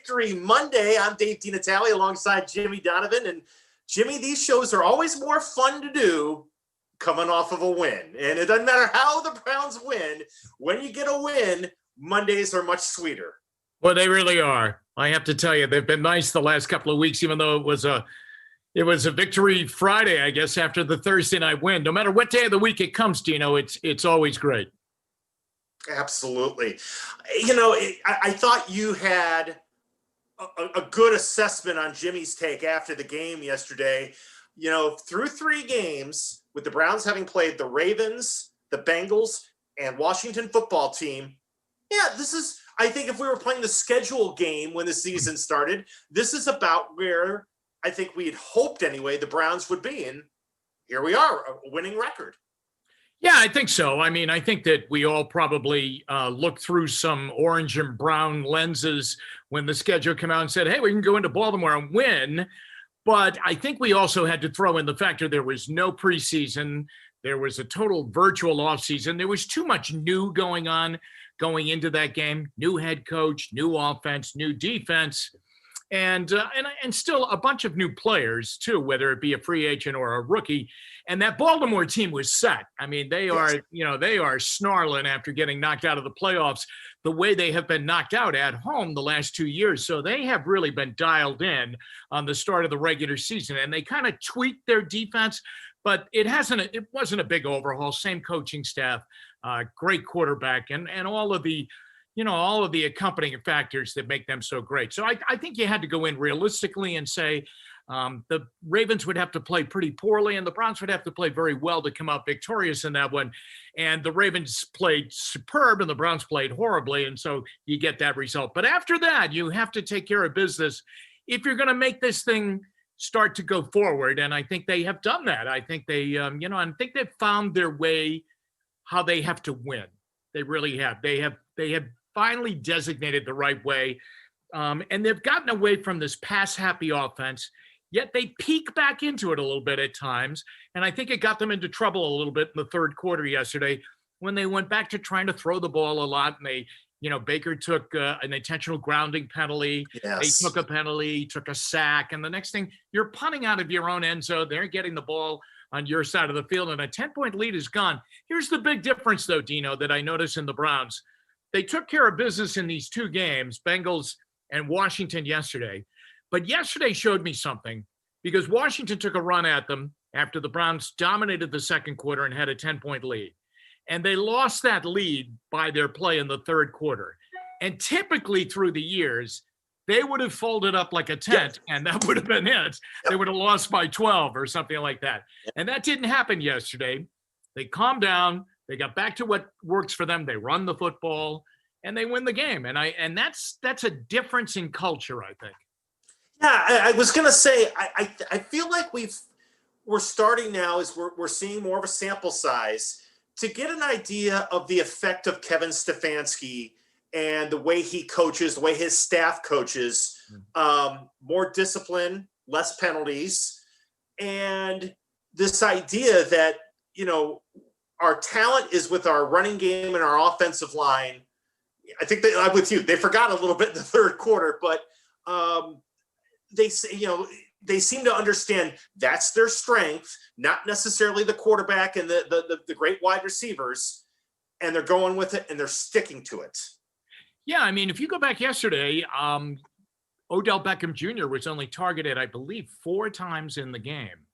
Victory Monday. I'm Dave DeNatale alongside Jimmy Donovan. And Jimmy, these shows are always more fun to do coming off of a win. And it doesn't matter how the Browns win. When you get a win, Mondays are much sweeter. Well, they really are. I have to tell you, they've been nice the last couple of weeks, even though it was a Victory Friday, I guess, after the Thursday night win. No matter what day of the week it comes, Dino, it's always great. Absolutely. You know, I thought you had a good assessment on Jimmy's take after the game yesterday. You know, through 3 games, with the Browns having played the Ravens, the Bengals, and Washington football team, yeah, this is, I think if we were playing the schedule game when the season started, this is about where I think we had hoped anyway the Browns would be. And here we are, a winning record. Yeah, I think so. I mean, I think that we all probably looked through some orange and brown lenses when the schedule came out and said, hey, we can go into Baltimore and win. But I think we also had to throw in the factor there was no preseason. There was a total virtual offseason. There was too much new going on going into that game. New head coach, new offense, new defense, and still a bunch of new players too, whether it be a free agent or a rookie. And that Baltimore team was set. I mean, they are snarling after getting knocked out of the playoffs the way they have been knocked out at home the last 2 years. So they have really been dialed in on the start of the regular season, and they kind of tweaked their defense, but it wasn't a big overhaul. Same coaching staff, great quarterback, and all of the accompanying factors that make them so great. So I think you had to go in realistically and say the Ravens would have to play pretty poorly and the Browns would have to play very well to come out victorious in that one. And the Ravens played superb and the Browns played horribly. And so you get that result. But after that, you have to take care of business if you're going to make this thing start to go forward. And I think they have done that. I think I think they've found their way how they have to win. They really have. They have finally designated the right way. And they've gotten away from this pass-happy offense, yet they peek back into it a little bit at times. And I think it got them into trouble a little bit in the third quarter yesterday when they went back to trying to throw the ball a lot. And Baker took an intentional grounding penalty. Yes. They took a penalty, took a sack. And the next thing, you're punting out of your own end zone. They're getting the ball on your side of the field, and a 10-point lead is gone. Here's the big difference, though, Dino, that I noticed in the Browns. They took care of business in these 2 games, Bengals and Washington yesterday. But yesterday showed me something because Washington took a run at them after the Browns dominated the second quarter and had a 10-point lead. And they lost that lead by their play in the third quarter. And typically through the years, they would have folded up like a tent, and that would have been it. They would have lost by 12 or something like that. And that didn't happen yesterday. They calmed down. They got back to what works for them. They run the football, and they win the game. And that's a difference in culture, I think. Yeah, I was gonna say I feel like we're starting now as we're seeing more of a sample size to get an idea of the effect of Kevin Stefanski and the way he coaches, the way his staff coaches, more discipline, less penalties, and this idea that our talent is with our running game and our offensive line. I think I'm with you. They forgot a little bit in the third quarter, but they seem to understand that's their strength, not necessarily the quarterback and the great wide receivers, and they're going with it and they're sticking to it. Yeah, I mean, if you go back yesterday, Odell Beckham Jr. was only targeted, I believe, 4 times in the game.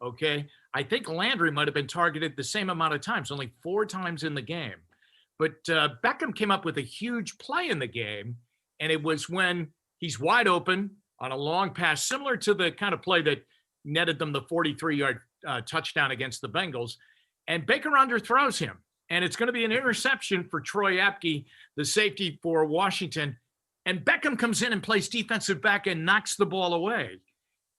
Okay, I think Landry might have been targeted the same amount of times, only 4 times in the game. But Beckham came up with a huge play in the game, and it was when he's wide open on a long pass, similar to the kind of play that netted them the 43-yard touchdown against the Bengals. And Baker underthrows him. And it's going to be an interception for Troy Apke, the safety for Washington. And Beckham comes in and plays defensive back and knocks the ball away.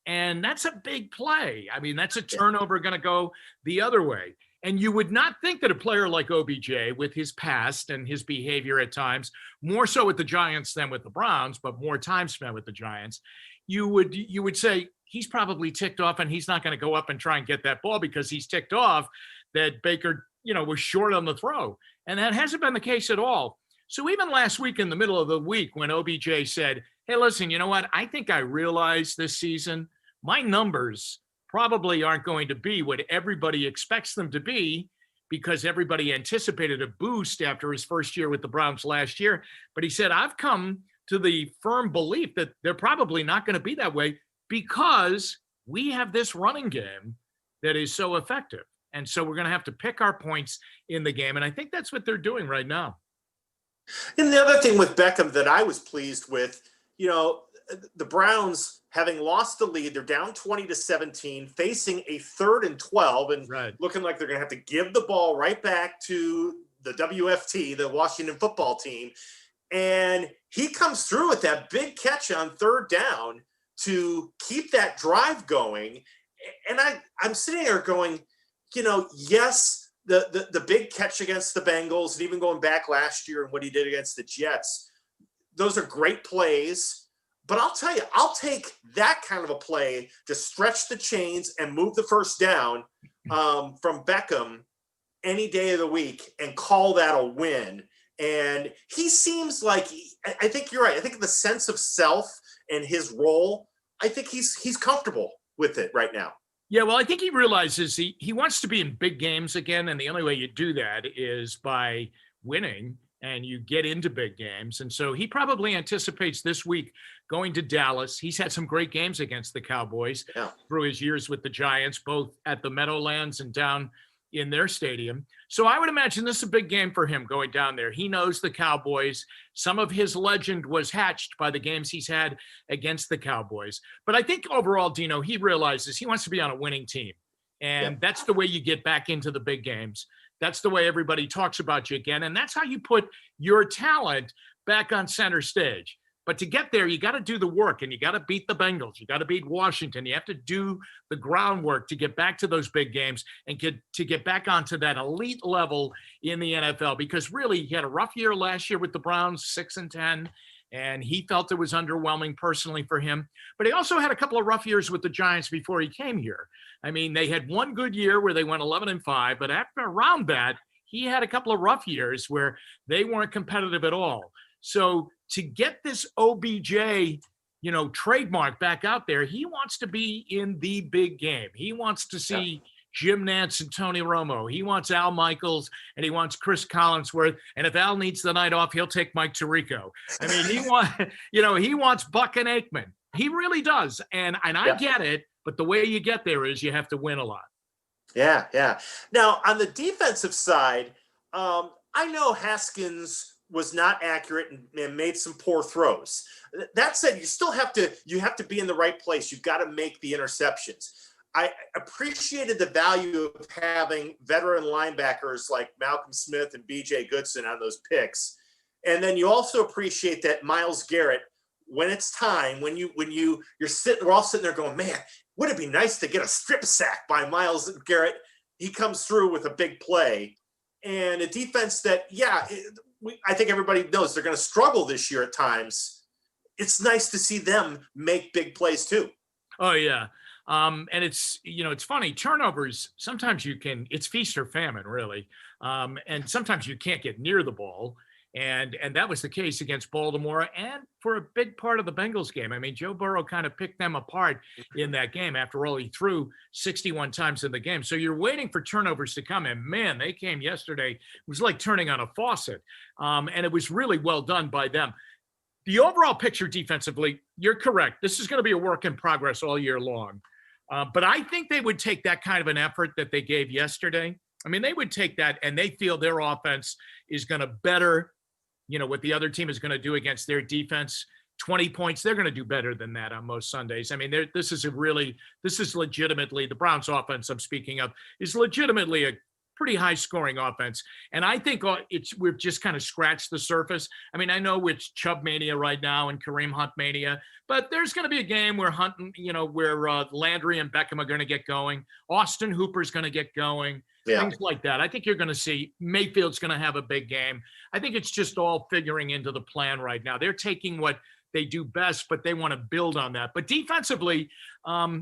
And that's a big play. I mean, that's a turnover going to go the other way. And you would not think that a player like OBJ, with his past and his behavior at times, more so with the Giants than with the Browns, but more time spent with the Giants, you would say he's probably ticked off and he's not going to go up and try and get that ball because he's ticked off that Baker, was short on the throw. And that hasn't been the case at all. So even last week in the middle of the week when OBJ said, Hey, listen, you know what? I think I realized this season my numbers probably aren't going to be what everybody expects them to be because everybody anticipated a boost after his first year with the Browns last year. But he said, I've come to the firm belief that they're probably not going to be that way because we have this running game that is so effective. And so we're going to have to pick our points in the game. And I think that's what they're doing right now. And the other thing with Beckham that I was pleased with, you know, the Browns having lost the lead, they're down 20-17, facing a 3rd and 12, and Right. looking like they're going to have to give the ball right back to the WFT, the Washington football team. And he comes through with that big catch on 3rd down to keep that drive going. And I'm sitting there going, you know, yes, the big catch against the Bengals, and even going back last year and what he did against the Jets, those are great plays. But I'll tell you, I'll take that kind of a play to stretch the chains and move the first down from Beckham any day of the week and call that a win. And he seems like, I think you're right. I think the sense of self and his role, I think he's comfortable with it right now. Yeah, well, I think he realizes he wants to be in big games again. And the only way you do that is by winning and you get into big games. And so he probably anticipates this week going to Dallas. He's had some great games against the Cowboys through his years with the Giants, both at the Meadowlands and down in their stadium. So I would imagine this is a big game for him going down there. He knows the Cowboys. Some of his legend was hatched by the games he's had against the Cowboys. But I think overall, Dino, he realizes he wants to be on a winning team. And that's the way you get back into the big games. That's the way everybody talks about you again. And that's how you put your talent back on center stage. But to get there, you got to do the work, and you got to beat the Bengals. You got to beat Washington. You have to do the groundwork to get back to those big games and to get back onto that elite level in the NFL. Because really, he had a rough year last year with the Browns, 6-10, and he felt it was underwhelming personally for him. But he also had a couple of rough years with the Giants before he came here. I mean, they had one good year where they went 11-5, but after around that, he had a couple of rough years where they weren't competitive at all. So to get this OBJ, trademark back out there, he wants to be in the big game. He wants to see Jim Nantz and Tony Romo. He wants Al Michaels, and he wants Chris Collinsworth. And if Al needs the night off, he'll take Mike Tirico. I mean, he wants Buck and Aikman. He really does. And I get it, but the way you get there is you have to win a lot. Yeah. Now, on the defensive side, I know Haskins was not accurate and made some poor throws. That said, you have to be in the right place. You've got to make the interceptions. I appreciated the value of having veteran linebackers like Malcolm Smith and BJ Goodson on those picks. And then you also appreciate that Myles Garrett, when it's time, we're all sitting there going, man, would it be nice to get a strip sack by Myles Garrett? He comes through with a big play. And a defense that, I think everybody knows they're going to struggle this year at times. It's nice to see them make big plays too. Oh, yeah. And it's funny, turnovers, sometimes it's feast or famine, really. And sometimes you can't get near the ball. And that was the case against Baltimore and for a big part of the Bengals game. I mean, Joe Burrow kind of picked them apart in that game. After all, he threw 61 times in the game. So you're waiting for turnovers to come. And man, they came yesterday. It was like turning on a faucet. And it was really well done by them. The overall picture defensively, you're correct. This is going to be a work in progress all year long. But I think they would take that kind of an effort that they gave yesterday. I mean, they would take that and they feel their offense is going to better what the other team is going to do against their defense. 20 points, they're going to do better than that on most Sundays. I mean, this is legitimately, the Browns offense I'm speaking of, is legitimately a pretty high scoring offense. And I think we've just kind of scratched the surface. I mean, I know it's Chubb mania right now and Kareem Hunt mania, but there's going to be a game where where Landry and Beckham are going to get going. Austin Hooper's going to get going. Things like that. I think you're going to see Mayfield's going to have a big game. I think it's just all figuring into the plan right now. They're taking what they do best, but they want to build on that. But defensively, I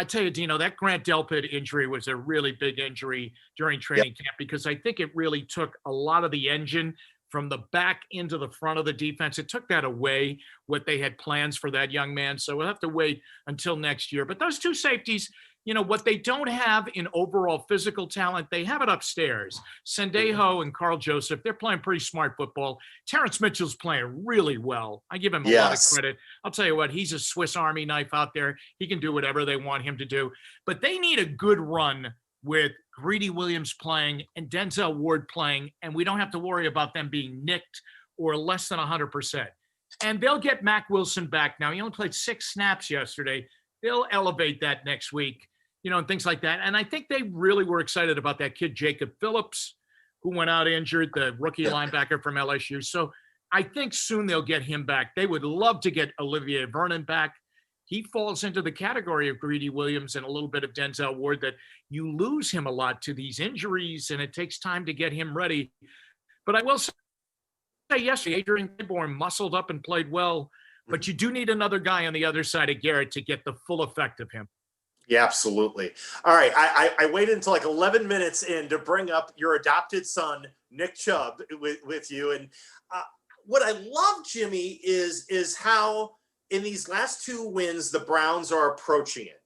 tell you, Dino, that Grant Delpit injury was a really big injury during training camp because I think it really took a lot of the engine from the back into the front of the defense. It took that away, what they had plans for that young man. So we'll have to wait until next year. But those two safeties, what they don't have in overall physical talent, they have it upstairs. Sendejo and Carl Joseph, they're playing pretty smart football. Terrence Mitchell's playing really well. I give him a lot of credit. I'll tell you what, he's a Swiss Army knife out there. He can do whatever they want him to do. But they need a good run with Greedy Williams playing and Denzel Ward playing, and we don't have to worry about them being nicked or less than 100%. And they'll get Mac Wilson back now. He only played 6 snaps yesterday. They'll elevate that next week, and things like that. And I think they really were excited about that kid, Jacob Phillips, who went out injured, the rookie linebacker from LSU. So I think soon they'll get him back. They would love to get Olivier Vernon back. He falls into the category of Greedy Williams and a little bit of Denzel Ward, that you lose him a lot to these injuries, and it takes time to get him ready. But I will say yesterday, Adrian Claiborne muscled up and played well, but you do need another guy on the other side of Garrett to get the full effect of him. Yeah, absolutely. All right. I waited until like 11 minutes in to bring up your adopted son, Nick Chubb, with you. And what I love, Jimmy, is how in these last 2 wins, the Browns are approaching it.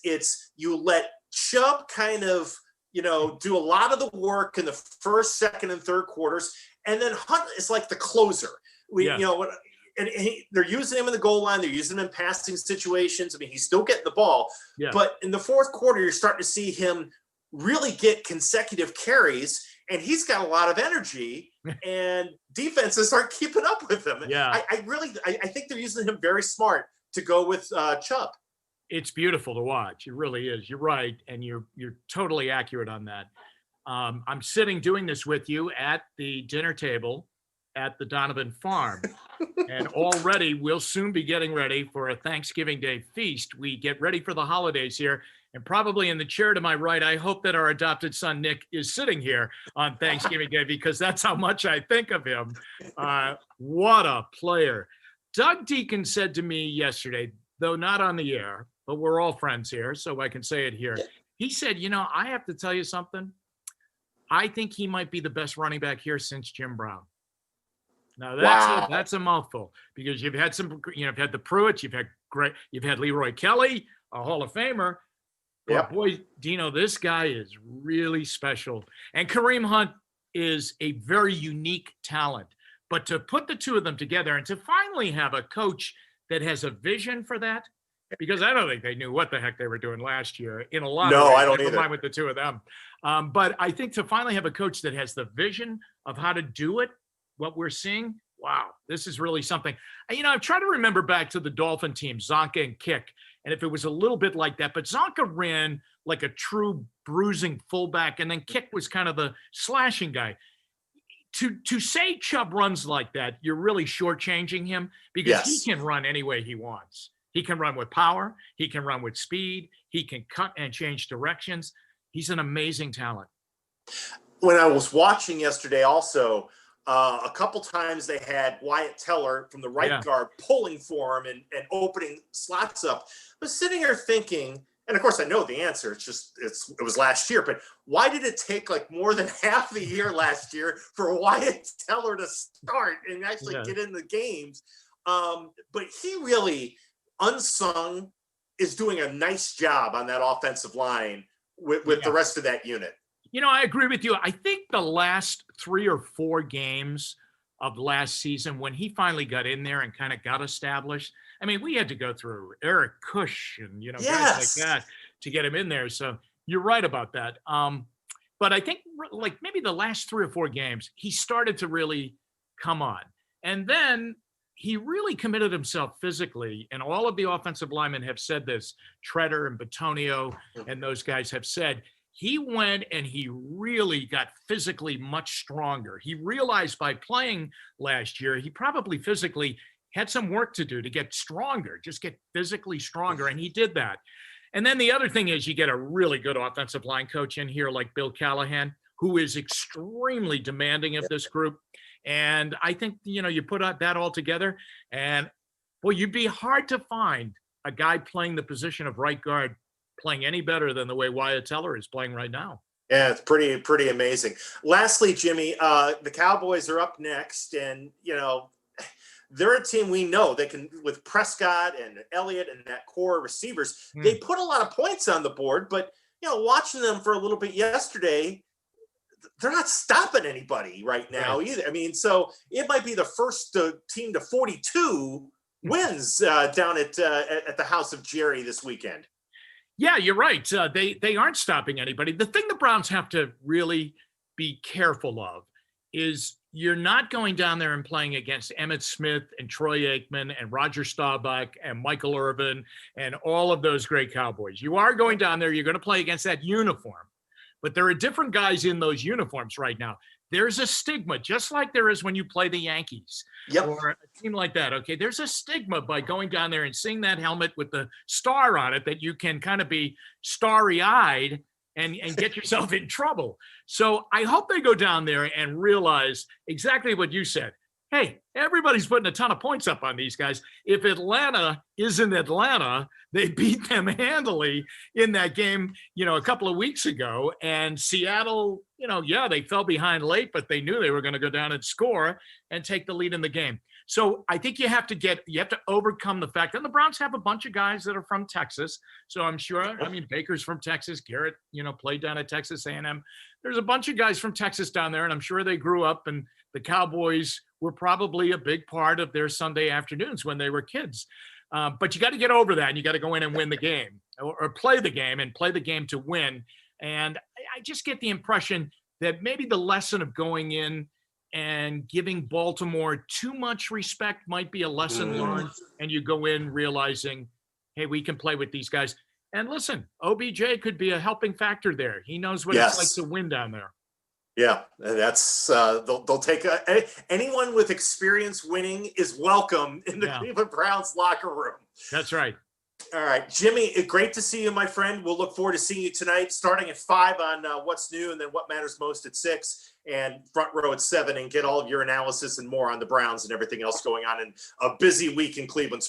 It's you let Chubb kind of, do a lot of the work in the first, second, and third quarters. And then Hunt is like the closer. They're using him in the goal line. They're using him in passing situations. I mean, he's still getting the ball. Yeah. But in the fourth quarter, you're starting to see him really get consecutive carries, and he's got a lot of energy, and defenses aren't keeping up with him. Yeah. I think they're using him very smart to go with Chubb. It's beautiful to watch. It really is. You're right, and you're totally accurate on that. I'm sitting doing this with you at the dinner table at the Donovan farm. And already we'll soon be getting ready for a Thanksgiving Day feast. We get ready for the holidays here. And probably in the chair to my right, I hope that our adopted son, Nick, is sitting here on Thanksgiving Day, because that's how much I think of him. What a player. Doug Deacon said to me yesterday, though not on the air, but we're all friends here, so I can say it here. He said, I have to tell you something. I think he might be the best running back here since Jim Brown. Now that's a mouthful, because you've had you've had the Pruitts, you've had Leroy Kelly, a Hall of Famer. But boy, Dino, this guy is really special. And Kareem Hunt is a very unique talent. But to put the two of them together and to finally have a coach that has a vision for that, because I don't think they knew what the heck they were doing last year in a lot of ways. I don't Never either. mind with the two of them. But I think to finally have a coach that has the vision of how to do it, what we're seeing, wow, this is really something. I've tried to remember back to the Dolphin team, Zonka and Kick, and if it was a little bit like that, but Zonka ran like a true bruising fullback, and then Kick was kind of the slashing guy. To say Chubb runs like that, you're really shortchanging him, because he can run any way he wants. He can run with power. He can run with speed. He can cut and change directions. He's an amazing talent. When I was watching yesterday also, a couple times they had Wyatt Teller from the right guard pulling for him and opening slots up. But sitting here thinking, and of course I know the answer, it was last year, but why did it take like more than half the year last year for Wyatt Teller to start and actually get in the games? But he really, unsung, is doing a nice job on that offensive line with the rest of that unit. I agree with you. I think the last 3 or 4 games of last season, when he finally got in there and kind of got established, I mean, we had to go through Eric Cush and, guys like that to get him in there. So you're right about that. But I think like maybe the last 3 or 4 games, he started to really come on. And then he really committed himself physically. And all of the offensive linemen have said this, Treader and Batonio and those guys have said, he went and he really got physically much stronger. He realized by playing last year, he probably physically had some work to do to get stronger, just get physically stronger. And he did that. And then the other thing is you get a really good offensive line coach in here like Bill Callahan, who is extremely demanding of this group. And I think, you put that all together and, well, you'd be hard to find a guy playing the position of right guard playing any better than the way Wyatt Teller is playing right now. Yeah, it's pretty amazing. Lastly, Jimmy, the Cowboys are up next, and they're a team we know they can, with Prescott and Elliott and that core of receivers. They put a lot of points on the board, but watching them for a little bit yesterday, they're not stopping anybody right now either. I mean, so it might be the first team to 42 wins down at the house of Jerry this weekend. Yeah, you're right. They aren't stopping anybody. The thing the Browns have to really be careful of is you're not going down there and playing against Emmitt Smith and Troy Aikman and Roger Staubach and Michael Irvin and all of those great Cowboys. You are going down there, you're going to play against that uniform. But there are different guys in those uniforms right now. There's a stigma, just like there is when you play the Yankees or a team like that. Okay, there's a stigma by going down there and seeing that helmet with the star on it that you can kind of be starry-eyed and get yourself in trouble. So I hope they go down there and realize exactly what you said. Hey, everybody's putting a ton of points up on these guys. If Atlanta isn't Atlanta, they beat them handily in that game, a couple of weeks ago. And Seattle, they fell behind late, but they knew they were going to go down and score and take the lead in the game. So I think you have to overcome the fact that the Browns have a bunch of guys that are from Texas. So I'm sure, Baker's from Texas, Garrett, played down at Texas A&M. There's a bunch of guys from Texas down there, and I'm sure they grew up, and the Cowboys were probably a big part of their Sunday afternoons when they were kids. But you got to get over that, and you got to go in and win the game or play the game and play the game to win. And I just get the impression that maybe the lesson of going in and giving Baltimore too much respect might be a lesson learned, and you go in realizing, hey, we can play with these guys. And listen, OBJ could be a helping factor there. He knows what it's like to win down there. Yeah, that's they'll take anyone with experience winning is welcome in the Cleveland Browns locker room. That's right. All right, Jimmy, great to see you, my friend. We'll look forward to seeing you tonight, starting at 5 on What's New, and then What Matters Most at 6, and Front Row at 7, and get all of your analysis and more on the Browns and everything else going on in a busy week in Cleveland sports.